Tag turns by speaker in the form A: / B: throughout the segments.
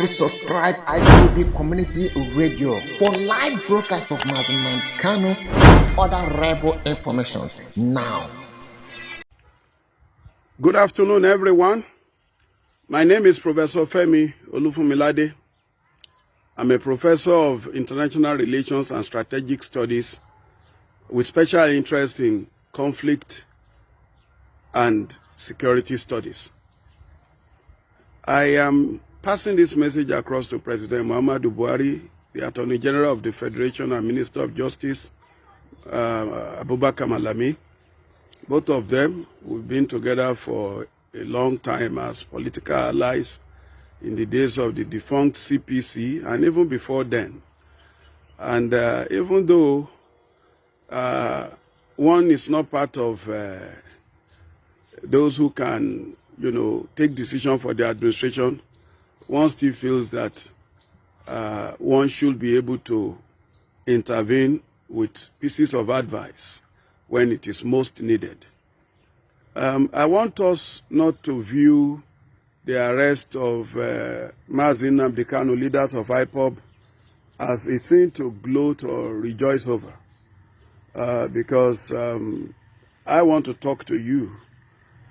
A: Subscribe ipob Community Radio for live broadcast of Nnamdi Kanu and other rebel informations now.
B: Good afternoon, everyone. My name is Professor Femi Olufumilade. I'm a professor of international relations and strategic studies with special interest in conflict and security studies. I am passing this message across to President Muhammadu Buhari, the Attorney General of the Federation and Minister of Justice, Abubakar Malami. Both of them, we've been together for a long time as political allies in the days of the defunct CPC and even before then. And even though one is not part of those who can, take decision for the administration, one still feels that one should be able to intervene with pieces of advice when it is most needed. I want us not to view the arrest of Nnamdi Kanu, leaders of ipob, as a thing to gloat or rejoice over, because I want to talk to you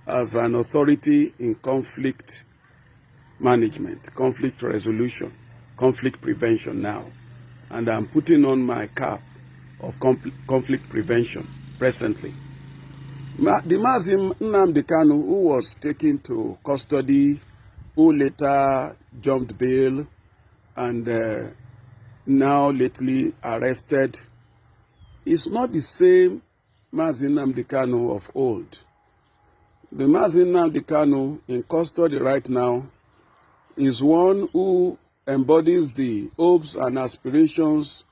B: as an authority in conflict management, conflict resolution, conflict prevention now. And I'm putting on my cap of conflict prevention presently. The Mazim Nnamdi Kanu, who was taken to custody, who later jumped bail, and now lately arrested, is not the same Mazim Nnamdi Kanu of old. The Mazim Nnamdi Kanu in custody right now is one who embodies the hopes and aspirations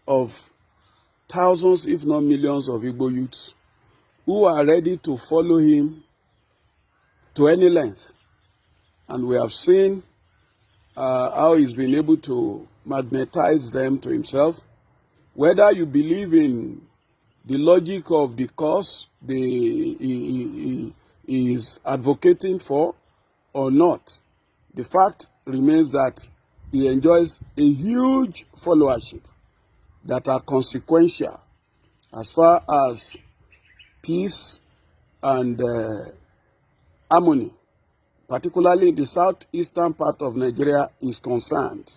B: of thousands, if not millions, of Igbo youths who are ready to follow him to any length. And we have seen how he's been able to magnetize them to himself. Whether you believe in the logic of the cause he is advocating for or not, the fact remains that he enjoys a huge followership that are consequential as far as peace and harmony, particularly in the southeastern part of Nigeria, is concerned.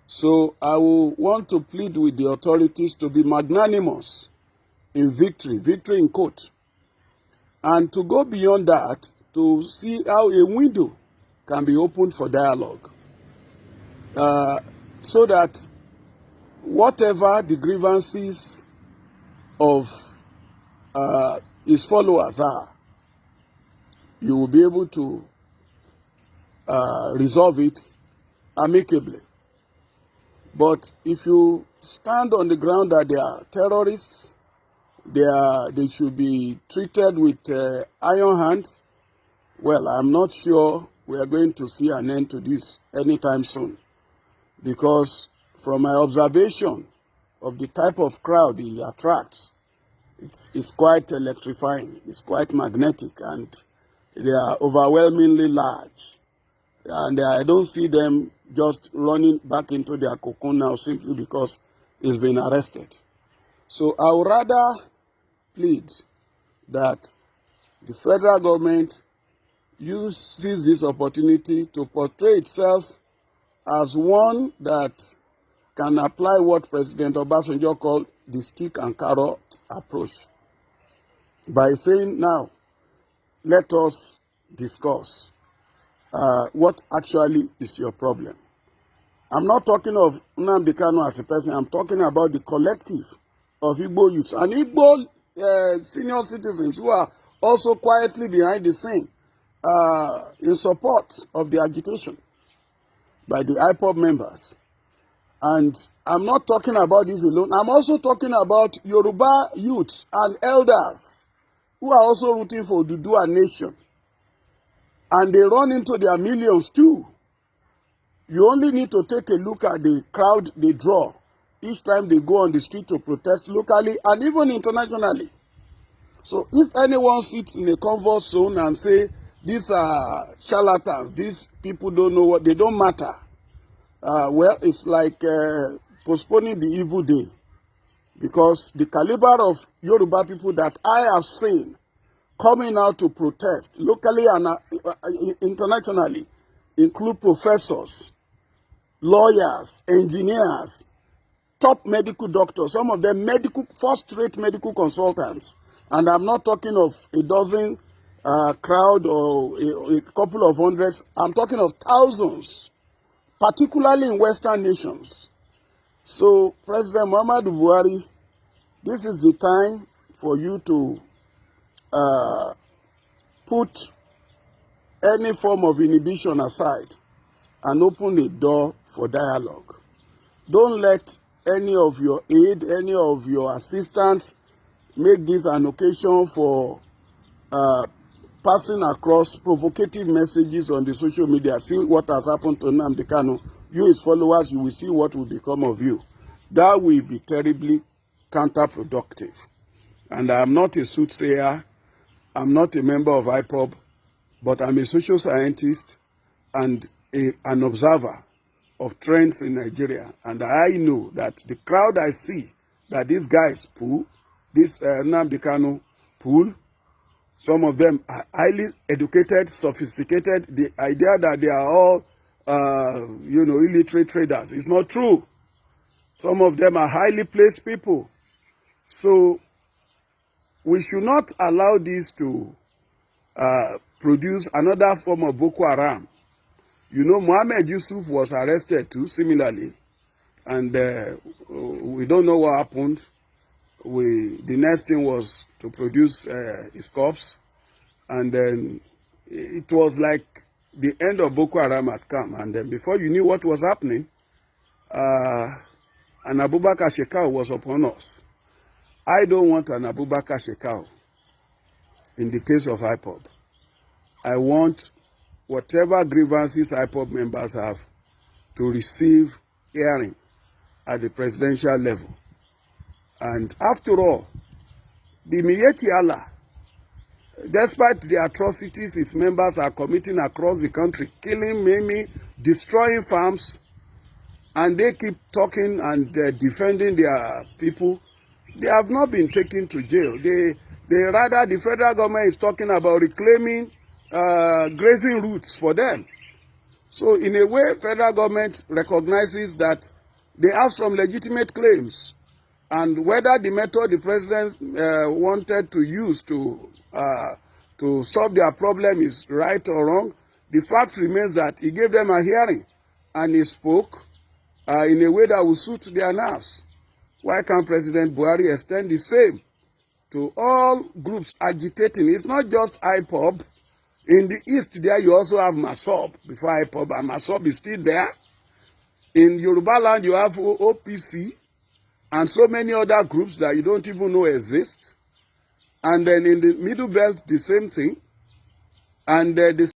B: So I will want to plead with the authorities to be magnanimous in victory in quote, and to go beyond that to see how a window can be opened for dialogue, so that whatever the grievances of his followers are, you will be able to resolve it amicably. But if you stand on the ground that they are terrorists, they should be treated with iron hand, well, I'm not sure we are going to see an end to this anytime soon. Because from my observation of the type of crowd he attracts, it's quite electrifying, it's quite magnetic, and they are overwhelmingly large. And I don't see them just running back into their cocoon now simply because he's been arrested. So I would rather plead that the federal government uses this opportunity to portray itself as one that can apply what President Obasanjo called the stick and carrot approach, by saying, now, let us discuss what actually is your problem. I'm not talking of Nnamdi Kanu as a person, I'm talking about the collective of Igbo youths and Igbo senior citizens who are also quietly behind the scene in support of the agitation by the ipob members. And I'm not talking about this alone. I'm also talking about Yoruba youths and elders who are also rooting for Dudua nation. And they run into their millions too. You only need to take a look at the crowd they draw each time they go on the street to protest locally and even internationally. So if anyone sits in a comfort zone and say, these are charlatans, these people don't know what, they don't matter, well, it's like postponing the evil day, because the caliber of Yoruba people that I have seen coming out to protest locally and internationally include professors, lawyers, engineers, top medical doctors, some of them first-rate medical consultants. And I'm not talking of a dozen crowd or a couple of hundreds. I'm talking of thousands, particularly in Western nations. So, President Muhammadu Buhari, this is the time for you to put any form of inhibition aside and open a door for dialogue. Don't let any of your aid, any of your assistants make this an occasion for passing across provocative messages on the social media. See what has happened to Nnamdi Kanu. You, his followers, you will see what will become of you. That will be terribly counterproductive. And I am not a soothsayer. I'm not a member of ipob, but I'm a social scientist and an observer of trends in Nigeria. And I know that the crowd I see that these guys pull, this Nnamdi Kanu pull, some of them are highly educated, sophisticated. The idea that they are all, illiterate traders is not true. Some of them are highly placed people. So we should not allow this to produce another form of Boko Haram. You know, Mohammed Yusuf was arrested too, similarly. And we don't know what happened. The next thing was to produce his corpse. And then it was like the end of Boko Haram had come. And then before you knew what was happening, an Abubakar Shekau was upon us. I don't want an Abubakar Shekau in the case of ipob. I want whatever grievances ipob members have to receive hearing at the presidential level. And after all, the Miyetti Allah, despite the atrocities its members are committing across the country, killing, maiming, destroying farms, and they keep talking and defending their people, they have not been taken to jail. Rather, the federal government is talking about reclaiming grazing routes for them. So in a way, federal government recognizes that they have some legitimate claims. And whether the method the president wanted to use to solve their problem is right or wrong, the fact remains that he gave them a hearing and he spoke in a way that will suit their nerves. Why can't President Buhari extend the same to all groups agitating? It's not just ipob. In the east there, you also have Masob before ipob, and Masob is still there. In Yoruba land, you have OPC and so many other groups that you don't even know exist. And then in the Middle Belt, the same thing. And the